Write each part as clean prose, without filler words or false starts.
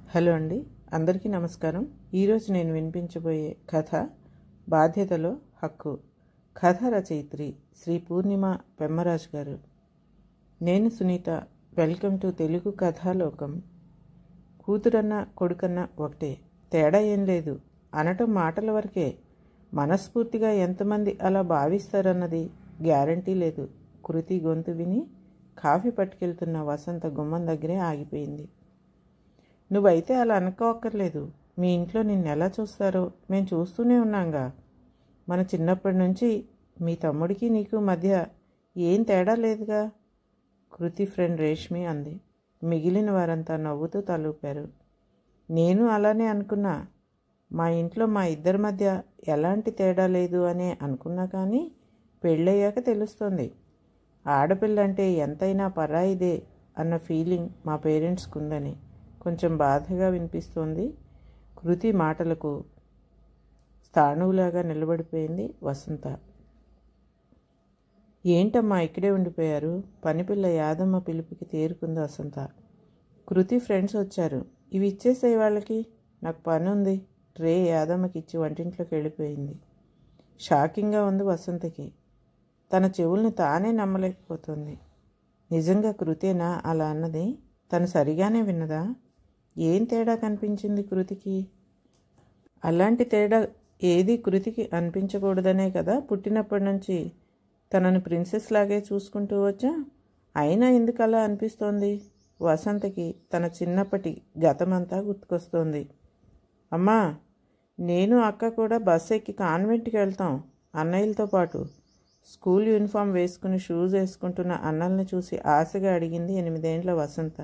Hello అండి, అందరికీ నమస్కారం. ఈరోజు నేను వినిపించబోయే కథ బాధ్యతలో హక్కు. కథ రచయిత్రి శ్రీ పూర్ణిమ పెమ్మరాజు గారు. నేను సునీత. Welcome to Telugu Kathalokam. కూతురన్న కొడుకన్న ఒకటే, తేడా ఏం లేదు అనటం మాటల వరకే. మనస్ఫూర్తిగా ఎంతమంది అలా భావిస్తారన్నది గ్యారంటీ లేదు. కృతి గొంతు విని కాఫీ పట్టుకెళ్తున్న వసంత గుమ్మం దగ్గరే ఆగిపోయింది. నువ్వైతే అలా అనుకోక్కర్లేదు. మీ ఇంట్లో నిన్ను ఎలా చూస్తారో మేము చూస్తూనే ఉన్నాంగా. మన చిన్నప్పటి నుంచి మీ తమ్ముడికి నీకు మధ్య ఏం తేడా లేదుగా. కృతి ఫ్రెండ్ రేష్మి అంది. మిగిలిన వారంతా నవ్వుతూ తలూపారు. నేను అలానే అనుకున్నా. మా ఇంట్లో మా ఇద్దరి మధ్య ఎలాంటి తేడా లేదు అనే అనుకున్నా, కానీ పెళ్ళయ్యాక తెలుస్తోంది. ఆడపిల్లంటే ఎంతైనా పరాయిదే అన్న ఫీలింగ్ మా పేరెంట్స్కి ఉందని. కొంచెం బాధగా వినిపిస్తోంది. కృతి మాటలకు స్థాణువులాగా నిలబడిపోయింది వసంత. ఏంటమ్మా ఇక్కడే ఉండిపోయారు? పనిపిల్ల యాదమ్మ పిలుపుకి తేరుకుంది వసంత. కృతి ఫ్రెండ్స్ వచ్చారు, ఇవి ఇచ్చేసే వాళ్ళకి, నాకు పని ఉంది. ట్రే యాదమ్మకి ఇచ్చి వంటింట్లోకి వెళ్ళిపోయింది. షాకింగ్గా ఉంది వసంతకి. తన చెవుల్ని తానే నమ్మలేకపోతుంది. నిజంగా కృతేనా అలా అన్నది? తను సరిగానే విన్నదా? ఏం తేడా కనిపించింది కృతికి? అలాంటి తేడా ఏది కృతికి అనిపించకూడదనే కదా పుట్టినప్పటి నుంచి తనను ప్రిన్సెస్ లాగే చూసుకుంటూ వచ్చా. అయినా ఎందుకు అలా అనిపిస్తోంది వసంతకి? తన చిన్నప్పటి గతమంతా గుర్తుకొస్తోంది. అమ్మా, నేను అక్క కూడా బస్సు ఎక్కి కాన్వెంట్కి వెళ్తాం అన్నయ్యలతో పాటు. స్కూల్ యూనిఫామ్ వేసుకుని షూస్ వేసుకుంటున్న అన్నల్ని చూసి ఆశగా అడిగింది 8 ఏళ్ల వసంత.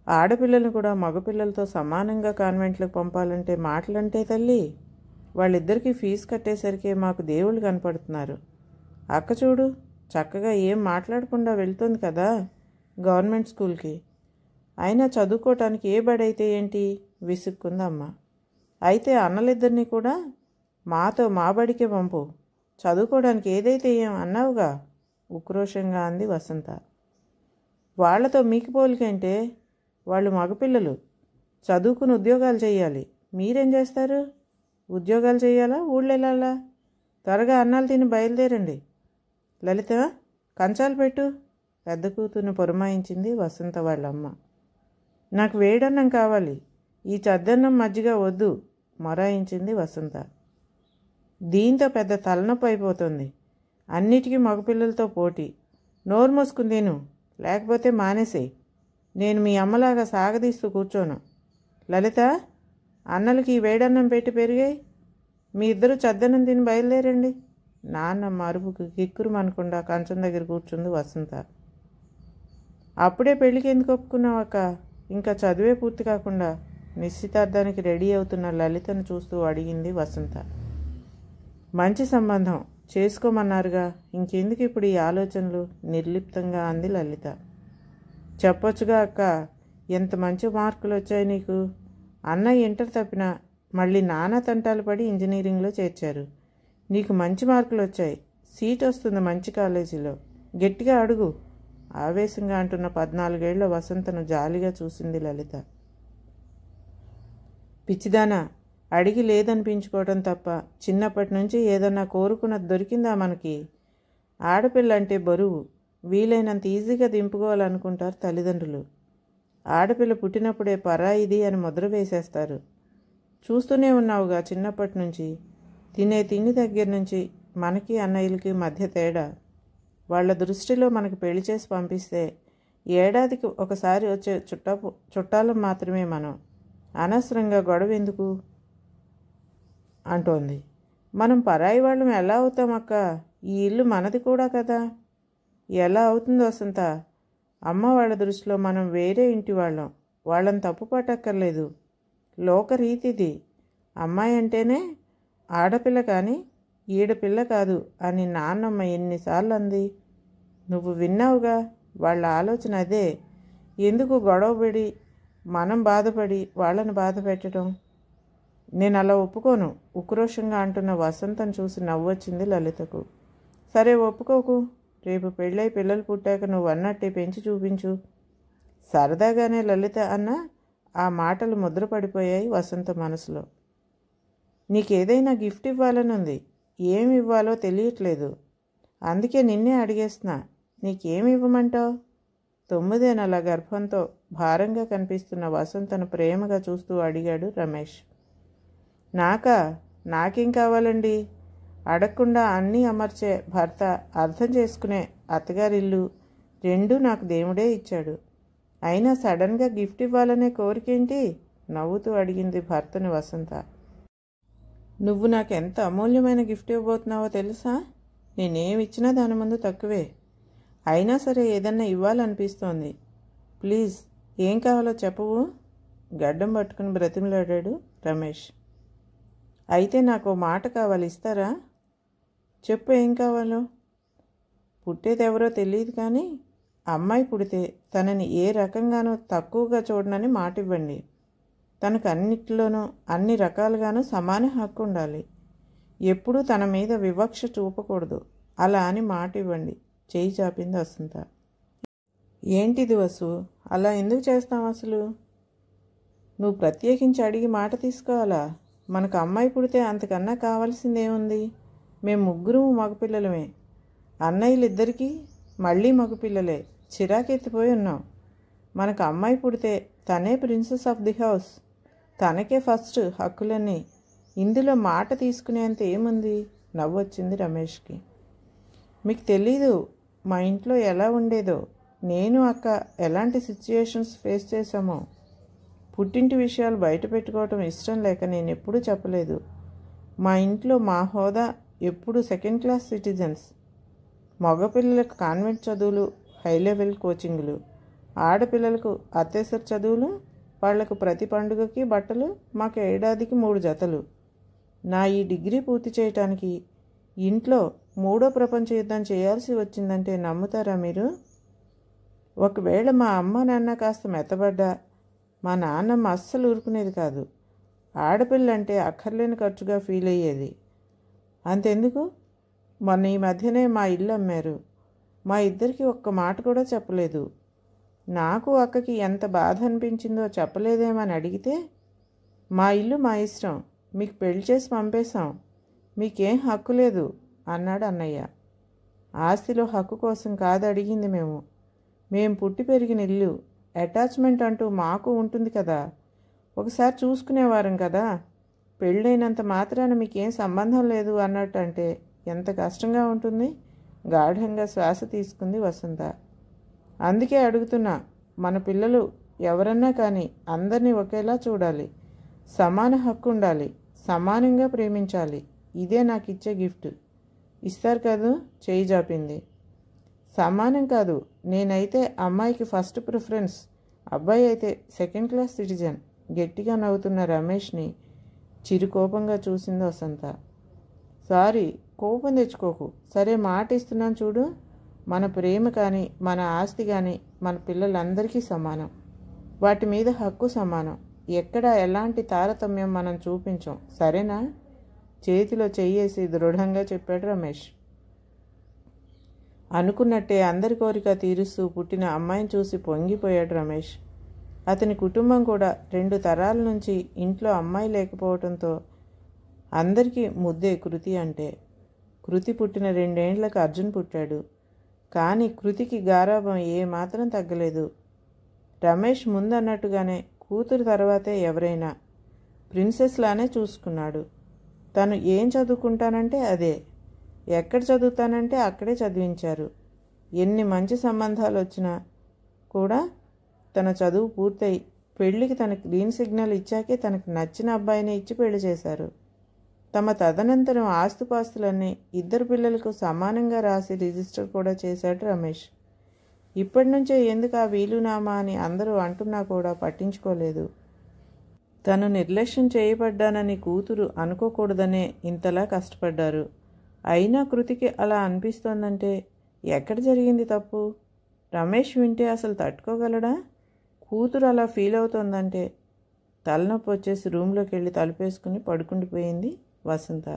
ఆడపిల్లలను కూడా మగపిల్లలతో సమానంగా కాన్వెంట్లకు పంపాలంటే మాటలంటే తల్లి. వాళ్ళిద్దరికీ ఫీజు కట్టేసరికి మాకు దేవుళ్ళు కనపడుతున్నారు. అక్క చూడు, చక్కగా ఏం మాట్లాడకుండా వెళ్తుంది కదా గవర్నమెంట్ స్కూల్కి. అయినా చదువుకోవటానికి ఏ బడైతే ఏంటి విసుక్కుందమ్మ. అయితే అన్నలిద్దరినీ కూడా మాతో మా బడికే పంపు, చదువుకోవడానికి ఏదైతే ఏం అన్నావుగా ఉక్రోషంగా అంది వసంత. వాళ్లతో మీకు పోలికంటే వాళ్ళు మగపిల్లలు, చదువుకుని ఉద్యోగాలు చేయాలి. మీరేం చేస్తారు? ఉద్యోగాలు చేయాలా, ఊళ్ళు వెళ్ళాలా? త్వరగా అన్నాలు తిని బయలుదేరండి. లలిత, కంచాలు పెట్టు, పెద్ద కూతుర్ని పురమాయించింది వసంత వాళ్ళమ్మ. నాకు వేడన్నం కావాలి, ఈ చద్దన్నం మజ్జిగ వద్దు మొరాయించింది వసంత. దీంతో పెద్ద తలనొప్పి అయిపోతుంది. అన్నిటికీ మగపిల్లలతో పోటీ. నోరు మూసుకుని తిను, లేకపోతే మానేసేయి. నేను మీ అమ్మలాగా సాగదీస్తూ కూర్చోను. లలిత, అన్నలకి వేడన్నం పెట్టి పెరిగాయి. మీ ఇద్దరు చద్దన్నం తిని బయలుదేరండి. నాన్న మరుపుకు కిక్కురుమనకుండా కంచం దగ్గర కూర్చుంది వసంత. అప్పుడే పెళ్ళికి ఎందుకు ఒప్పుకున్నావక్క? ఇంకా చదువే పూర్తి కాకుండా నిశ్చితార్థానికి రెడీ అవుతున్న లలితను చూస్తూ అడిగింది వసంత. మంచి సంబంధం చేసుకోమన్నారుగా, ఇంకెందుకు ఇప్పుడు ఈ ఆలోచనలు నిర్లిప్తంగా అంది లలిత. చెప్పొచ్చుగా అక్క, ఎంత మంచి మార్కులు వచ్చాయి నీకు. అన్నయ్య ఇంటర్ తప్పినా మళ్ళీ నానా తంటాలు పడి ఇంజనీరింగ్లో చేర్చారు. నీకు మంచి మార్కులు వచ్చాయి, సీట్ వస్తుంది మంచి కాలేజీలో. గట్టిగా అడుగు ఆవేశంగా అంటున్న 14 ఏళ్ల వసంతను జాలిగా చూసింది లలిత. పిచ్చిదానా, అడిగి లేదనిపించుకోవడం తప్ప చిన్నప్పటి నుంచి ఏదన్నా కోరుకున్నది దొరికిందా మనకి? ఆడపిల్ల అంటే బరువు, వీలైనంత ఈజీగా దింపుకోవాలనుకుంటారు తల్లిదండ్రులు. ఆడపిల్ల పుట్టినప్పుడే పరాయిది అని ముద్ర వేసేస్తారు. చూస్తూనే ఉన్నావుగా చిన్నప్పటి నుంచి. తినే తిండి దగ్గర నుంచి మనకి అన్నయ్యలకి మధ్య తేడా. వాళ్ళ దృష్టిలో మనకి పెళ్లి చేసి పంపిస్తే ఏడాదికి ఒకసారి వచ్చే చుట్టాలం మాత్రమే మనం. అనవసరంగా గొడవ ఎందుకు అంటోంది. మనం పరాయి వాళ్ళం ఎలా అవుతాం అక్క? ఈ ఇల్లు మనది కూడా కదా. ఎలా అవుతుంది వసంత? అమ్మ వాళ్ళ దృష్టిలో మనం వేరే ఇంటి వాళ్ళం. వాళ్ళని తప్పు పట్టక్కర్లేదు. లోకరీతిది. అమ్మాయి అంటేనే ఆడపిల్ల, కానీ ఈడపిల్ల కాదు అని నాన్నమ్మ ఎన్నిసార్లు అంది. నువ్వు విన్నావుగా, వాళ్ళ ఆలోచన అదే. ఎందుకు గొడవపడి మనం బాధపడి వాళ్ళని బాధ పెట్టడం? నేను అలా ఒప్పుకోను ఉక్రోషంగా అంటున్న వసంతను చూసి నవ్వొచ్చింది లలితకు. సరే ఒప్పుకోకు, రేపు పెళ్ళై పిల్లలు పుట్టాక నువ్వు అన్నట్టే పెంచి చూపించు. సరదాగానే లలిత అన్న ఆ మాటలు ముద్రపడిపోయాయి వసంత మనసులో. నీకేదైనా గిఫ్ట్ ఇవ్వాలని ఉంది, ఏమి ఇవ్వాలో తెలియట్లేదు. అందుకే నిన్నే అడిగేస్తున్నా, నీకేమి ఇవ్వమంటావు? 9 నెలల గర్భంతో భారంగా కనిపిస్తున్న వసంతను ప్రేమగా చూస్తూ అడిగాడు రమేష్. నాకేం కావాలండి? అడగకుండా అన్నీ అమర్చే భర్త, అర్థం చేసుకునే అత్తగారిల్లు రెండూ నాకు దేవుడే ఇచ్చాడు. అయినా సడన్గా గిఫ్ట్ ఇవ్వాలనే కోరికేంటి? నవ్వుతూ అడిగింది భర్తని వసంత. నువ్వు నాకు ఎంత అమూల్యమైన గిఫ్ట్ ఇవ్వబోతున్నావో తెలుసా? నేనేమిచ్చినా దాని ముందు తక్కువే. అయినా సరే ఏదన్నా ఇవ్వాలనిపిస్తోంది. ప్లీజ్, ఏం కావాలో చెప్పవు? గడ్డం పట్టుకుని బ్రతిమలాడాడు రమేష్. అయితే నాకు మాట కావాలి, ఇస్తారా? చెప్పు, ఏం కావాలో? పుట్టేదెవరో తెలియదు కానీ అమ్మాయి పుడితే తనని ఏ రకంగానూ తక్కువగా చూడనని మాట ఇవ్వండి. తనకు అన్నిటిలోనూ అన్ని రకాలుగానూ సమాన హక్కు ఉండాలి. ఎప్పుడూ తన మీద వివక్ష చూపకూడదు. అలా అని మాట ఇవ్వండి. చేయి చాపింది వసంత. ఏంటిది వసు, అలా ఎందుకు చేస్తాం అసలు? నువ్వు ప్రత్యేకించి అడిగి మాట తీసుకోవాలా? మనకు అమ్మాయి పుడితే అంతకన్నా కావాల్సిందేముంది? మేము ముగ్గురు మగపిల్లలమే. అన్నయ్యలిద్దరికీ మళ్ళీ మగపిల్లలే. చిరాకెత్తిపోయి ఉన్నాం. మనకు అమ్మాయి పుడితే తనే ప్రిన్సెస్ ఆఫ్ ది హౌస్. తనకే ఫస్ట్ హక్కులన్నీ. ఇందులో మాట తీసుకునేంత ఏముంది? నవ్వొచ్చింది రమేష్కి. మీకు తెలీదు మా ఇంట్లో ఎలా ఉండేదో. నేను అక్క ఎలాంటి సిచ్యుయేషన్స్ ఫేస్ చేశామో. పుట్టింటి విషయాలు బయట పెట్టుకోవటం ఇష్టం లేక నేను ఎప్పుడూ చెప్పలేదు. మా ఇంట్లో మా హోదా ఎప్పుడు సెకండ్ క్లాస్ సిటిజన్స్. మగపిల్లలకు కాన్వెంట్ చదువులు, హై లెవెల్ కోచింగులు. ఆడపిల్లలకు అత్యవసర చదువులు. వాళ్లకు ప్రతి పండుగకి బట్టలు, మాకు ఏడాదికి 3 జతలు. నా ఈ డిగ్రీ పూర్తి చేయటానికి ఇంట్లో 3వ ప్రపంచ యుద్ధం చేయాల్సి వచ్చిందంటే నమ్ముతారా మీరు? ఒకవేళ మా అమ్మ నాన్న కాస్త మెత్తబడ్డా మా నాన్నమ్మ అస్సలు ఊరుకునేది కాదు. ఆడపిల్లంటే అక్కర్లేని ఖర్చుగా ఫీల్ అయ్యేది. అంతెందుకు, మొన్న ఈ మధ్యనే మా ఇల్లు అమ్మారు. మా ఇద్దరికి ఒక్క మాట కూడా చెప్పలేదు. నాకు అక్కకి ఎంత బాధ అనిపించిందో చెప్పలేదేమని అడిగితే, మా ఇల్లు మా ఇష్టం, మీకు పెళ్లి చేసి పంపేశాం, మీకేం హక్కు లేదు అన్నాడు అన్నయ్య. ఆస్తిలో హక్కు కోసం కాదు అడిగింది మేము పుట్టి పెరిగిన ఇల్లు. అటాచ్మెంట్ అంటూ మాకు ఉంటుంది కదా. ఒకసారి చూసుకునేవారం కదా. పెళ్ళైనంత మాత్రాన మీకేం సంబంధం లేదు అన్నట్టు అంటే ఎంత కష్టంగా ఉంటుంది? గాఢంగా శ్వాస తీసుకుంది వసంత. అందుకే అడుగుతున్నా, మన పిల్లలు ఎవరన్నా కానీ అందరినీ ఒకేలా చూడాలి. సమాన హక్కు ఉండాలి. సమానంగా ప్రేమించాలి. ఇదే నాకు ఇచ్చే గిఫ్ట్. ఇస్తారు కదూ? చేయి జాపింది. సమానం కాదు, నేనైతే అమ్మాయికి ఫస్ట్ ప్రిఫరెన్స్, అబ్బాయి అయితే సెకండ్ క్లాస్ సిటిజన్. గట్టిగా నవ్వుతున్న రమేష్ని చిరుకోపంగా చూసింది వసంత. సారీ, కోపం తెచ్చుకోకు. సరే, మాట ఇస్తున్నాను చూడు. మన ప్రేమ కానీ, మన ఆస్తి కానీ మన పిల్లలందరికీ సమానం. వాటి మీద హక్కు సమానం. ఎక్కడ ఎలాంటి తారతమ్యం మనం చూపించం. సరేనా? చేతిలో చెయ్యేసి దృఢంగా చెప్పాడు రమేష్. అనుకున్నట్టే అందరి కోరిక తీరుస్తూ పుట్టిన అమ్మాయిని చూసి పొంగిపోయాడు రమేష్. అతని కుటుంబం కూడా 2 తరాల నుంచి ఇంట్లో అమ్మాయి లేకపోవడంతో అందరికీ ముద్దే కృతి అంటే. కృతి పుట్టిన 2 ఏండ్లకు అర్జున్ పుట్టాడు. కానీ కృతికి గారాబం ఏమాత్రం తగ్గలేదు. రమేష్ ముందన్నట్టుగానే కూతురు తర్వాతే ఎవరైనా. ప్రిన్సెస్లానే చూసుకున్నాడు. తను ఏం చదువుకుంటానంటే అదే, ఎక్కడ చదువుతానంటే అక్కడే చదివించారు. ఎన్ని మంచి సంబంధాలు వచ్చినా కూడా తన చదువు పూర్తయి పెళ్లికి తన గ్రీన్ సిగ్నల్ ఇచ్చాకే తనకు నచ్చిన అబ్బాయిని ఇచ్చి పెళ్లి చేశారు. తమ తదనంతరం ఆస్తుపాస్తులన్నీ 2 పిల్లలకు సమానంగా రాసి రిజిస్టర్ కూడా చేశాడు రమేష్. ఇప్పటి నుంచే ఎందుకు ఆ వీలునామా అని అందరూ అంటున్నా కూడా పట్టించుకోలేదు. తను నిర్లక్ష్యం చేయబడ్డానని కూతురు అనుకోకూడదనే ఇంతలా కష్టపడ్డారు. అయినా కృతికి అలా అనిపిస్తోందంటే ఎక్కడ జరిగింది తప్పు? రమేష్ వింటే అసలు తట్టుకోగలడా? కూతురు అలా ఫీల్ అవుతోందంటే తలనొప్పి వచ్చేసి రూమ్లోకి వెళ్ళి తలుపేసుకుని పడుకుండిపోయింది వసంత.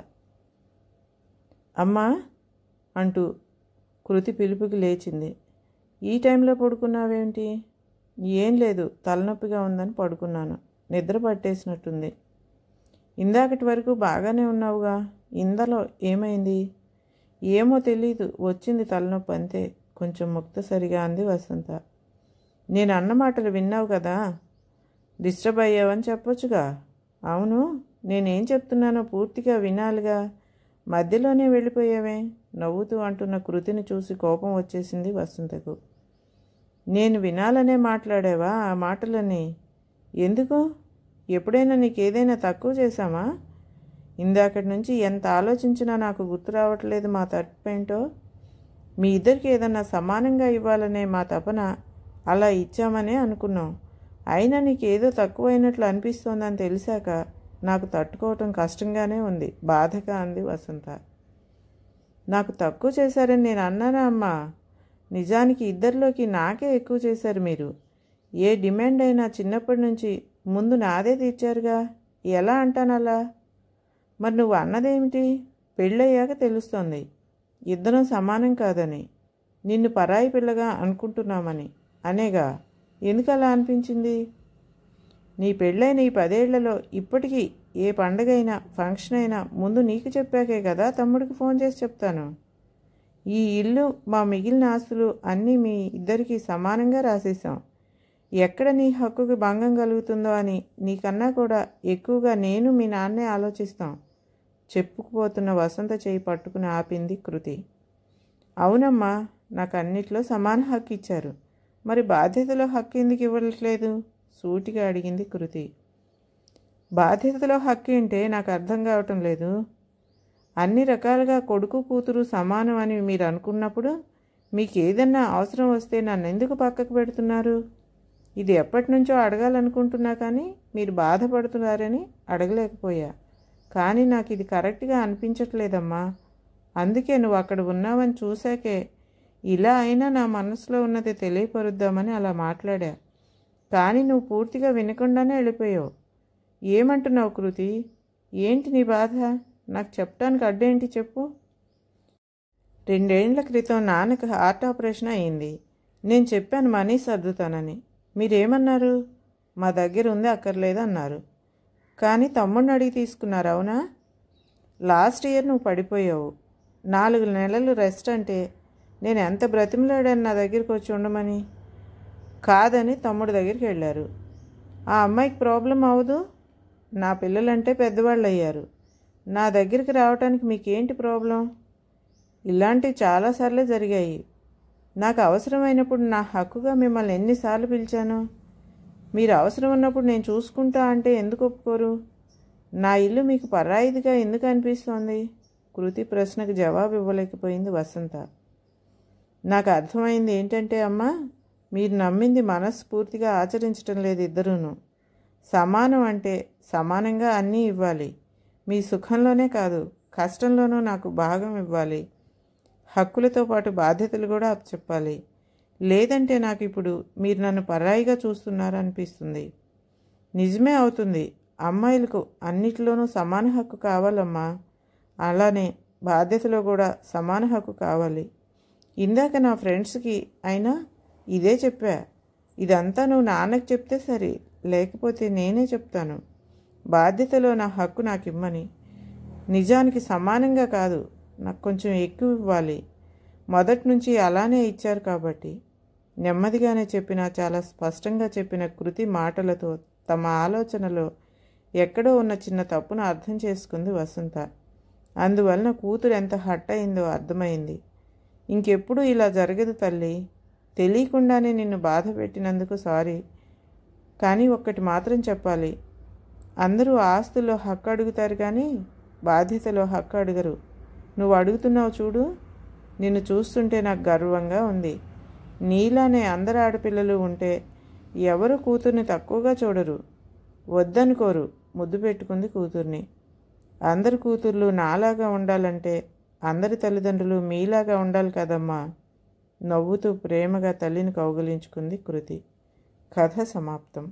అమ్మా అంటూ కృతి పిలుపుకి లేచింది. ఈ టైంలో పడుకున్నావేంటి? ఏం లేదు, తలనొప్పిగా ఉందని పడుకున్నాను. నిద్ర పట్టేసినట్టుంది. ఇందాకటి వరకు బాగానే ఉన్నావుగా, ఇందులో ఏమైంది? ఏమో తెలీదు, వచ్చింది తలనొప్పి అంతే, కొంచెం ముక్తసరిగా అంది వసంత. నేను అన్న మాటలు విన్నావు కదా, డిస్టర్బ్ అయ్యావని చెప్పొచ్చుగా. అవును, నేనేం చెప్తున్నానో పూర్తిగా వినాలిగా, మధ్యలోనే వెళ్ళిపోయావే నవ్వుతూ అంటున్న కృతిని చూసి కోపం వచ్చేసింది వసంతకు. నేను వినాలనే మాట్లాడావా ఆ మాటలని? ఎందుకు? ఎప్పుడైనా నీకేదైనా తక్కువ చేశామా? ఇందాకటి నుంచి ఎంత ఆలోచించినా నాకు గుర్తు రావట్లేదు మా తప్పేంటో. మీ ఇద్దరికి ఏదన్నా సమానంగా ఇవ్వాలనే మా తపన అలా ఇచ్చామనే అనుకున్నాం. అయినా నీకేదో తక్కువైనట్లు అనిపిస్తోందని తెలిసాక నాకు తట్టుకోవటం కష్టంగానే ఉంది, బాధగా అంది వసంత. నాకు తక్కువ చేశారని నేను అన్నానా అమ్మా? నిజానికి ఇద్దరిలోకి నాకే ఎక్కువ చేశారు మీరు. ఏ డిమాండ్ అయినా చిన్నప్పటి నుంచి ముందు నాదే తీర్చారుగా, ఎలా అంటానలా? మరి నువ్వు అన్నదేమిటి? పెళ్ళయ్యాక తెలుస్తోంది ఇద్దరం సమానం కాదని, నిన్ను పరాయి పిల్లగా అనుకుంటున్నామని అనేగా. ఎందుకు అలా అనిపించింది? నీ పెళ్ళైన ఈ 10 ఏళ్లలో ఇప్పటికీ ఏ పండగైనా ఫంక్షన్ అయినా ముందు నీకు చెప్పాకే కదా తమ్ముడికి ఫోన్ చేసి చెప్తాను. ఈ ఇల్లు, మా మిగిలిన ఆస్తులు అన్నీ మీ ఇద్దరికీ సమానంగా రాసేసాం. ఎక్కడ నీ హక్కుకి భంగం కలుగుతుందో అని నీకన్నా కూడా ఎక్కువగా నేను మీ నాన్నే ఆలోచిస్తాం. చెప్పుకుపోతున్న వసంత చేయి పట్టుకుని ఆపింది కృతి. అవునమ్మా, నాకు అన్నిట్లో సమాన హక్కు ఇచ్చారు, మరి బాధ్యతలో హక్కు ఎందుకు ఇవ్వట్లేదు? సూటిగా అడిగింది కృతి. బాధ్యతలో హక్కు ఏంటే నాకు అర్థం కావటం లేదు. అన్ని రకాలుగా కొడుకు కూతురు సమానం అని మీరు అనుకున్నప్పుడు మీకు ఏదన్నా అవసరం వస్తే నన్ను ఎందుకు పక్కకు పెడుతున్నారు? ఇది ఎప్పటి నుంచో అడగాలనుకుంటున్నా కానీ మీరు బాధపడుతున్నారని అడగలేకపోయా. కానీ నాకు ఇది కరెక్ట్గా అనిపించట్లేదమ్మా. అందుకే నువ్వు అక్కడ ఉన్నావని చూశాకే ఇలా అయినా నా మనసులో ఉన్నది తెలియపరుద్దామని అలా మాట్లాడా. కానీ నువ్వు పూర్తిగా వినకుండానే వెళ్ళిపోయావు. ఏమంటున్నావు కృతి? ఏంటి నీ బాధ? నాకు చెప్పడానికి అడ్డేంటి చెప్పు. 2 ఏళ్ల క్రితం నాన్నకు హార్ట్ ఆపరేషన్ అయింది. నేను చెప్పాను మనీ సర్దుతానని. మీరేమన్నారు? మా దగ్గర ఉంది, అక్కర్లేదు అన్నారు. కానీ తమ్ముడిని అడిగి తీసుకున్నారు, అవునా? లాస్ట్ ఇయర్ నువ్వు పడిపోయావు. 4 నెలలు రెస్ట్ అంటే నేను ఎంత బ్రతిమలాడాను నా దగ్గరికి వచ్చి ఉండమని. కాదని తమ్ముడి దగ్గరికి వెళ్ళారు. ఆ అమ్మాయికి ప్రాబ్లం అవ్వదు? నా పిల్లలంటే పెద్దవాళ్ళు అయ్యారు. నా దగ్గరికి రావటానికి మీకేంటి ప్రాబ్లం? ఇలాంటివి చాలాసార్లు జరిగాయి. నాకు అవసరమైనప్పుడు నా హక్కుగా మిమ్మల్ని ఎన్నిసార్లు పిలిచాను. మీరు అవసరం ఉన్నప్పుడు నేను చూసుకుంటా అంటే ఎందుకు ఒప్పుకోరు? నా ఇల్లు మీకు పరాయిదిగా ఎందుకు అనిపిస్తోంది? కృతి ప్రశ్నకు జవాబు ఇవ్వలేకపోయింది వసంత. నాకు అర్థమైంది ఏంటంటే అమ్మా, మీరు నమ్మింది మనస్ఫూర్తిగా ఆచరించటం లేదు ఇద్దరూను. సమానం అంటే సమానంగా అన్నీ ఇవ్వాలి. మీ సుఖంలోనే కాదు కష్టంలోనూ నాకు భాగం ఇవ్వాలి. హక్కులతో పాటు బాధ్యతలు కూడా చెప్పాలి. లేదంటే నాకు ఇప్పుడు మీరు నన్ను పరాయిగా చూస్తున్నారనిపిస్తుంది. నిజమే అవుతుంది. అమ్మాయిలకు అన్నిటిలోనూ సమాన హక్కు కావాలమ్మా. అలానే బాధ్యతలో కూడా సమాన హక్కు కావాలి. ఇందాక నా ఫ్రెండ్స్కి అయినా ఇదే చెప్పా. ఇదంతా నువ్వు నాన్నకు చెప్తే సరే, లేకపోతే నేనే చెప్తాను. బాధ్యతలో నా హక్కు నాకు ఇమ్మని. నిజానికి సమానంగా కాదు, నాకు కొంచెం ఎక్కువ ఇవ్వాలి. మొదటి నుంచి అలానే ఇచ్చారు కాబట్టి. నెమ్మదిగానే చెప్పినా చాలా స్పష్టంగా చెప్పిన కృతి మాటలతో తమ ఆలోచనలో ఎక్కడో ఉన్న చిన్న తప్పును అర్థం చేసుకుంది వసంత. అందువలన కూతురు ఎంత హర్ట్ అయిందో అర్థమైంది. ఇంకెప్పుడు ఇలా జరగదు తల్లి. తెలియకుండానే నిన్ను బాధ పెట్టినందుకు సారీ. కానీ ఒక్కటి మాత్రం చెప్పాలి. అందరూ ఆస్తుల్లో హక్కు అడుగుతారు కానీ బాధ్యతలో హక్కు అడగరు. నువ్వు అడుగుతున్నావు చూడు. నిన్ను చూస్తుంటే నాకు గర్వంగా ఉంది. నీలానే అందరు ఆడపిల్లలు ఉంటే ఎవరు కూతుర్ని తక్కువగా చూడరు, వద్దనుకోరు. ముద్దు పెట్టుకుంది కూతుర్ని. అందరి కూతుర్లు నాలాగా ఉండాలంటే అందరి తల్లిదండ్రులు మీలాగా ఉండాలి కదమ్మా. నవ్వుతూ ప్రేమగా తల్లిని కౌగిలించుకుంది కృతి. కథ సమాప్తం.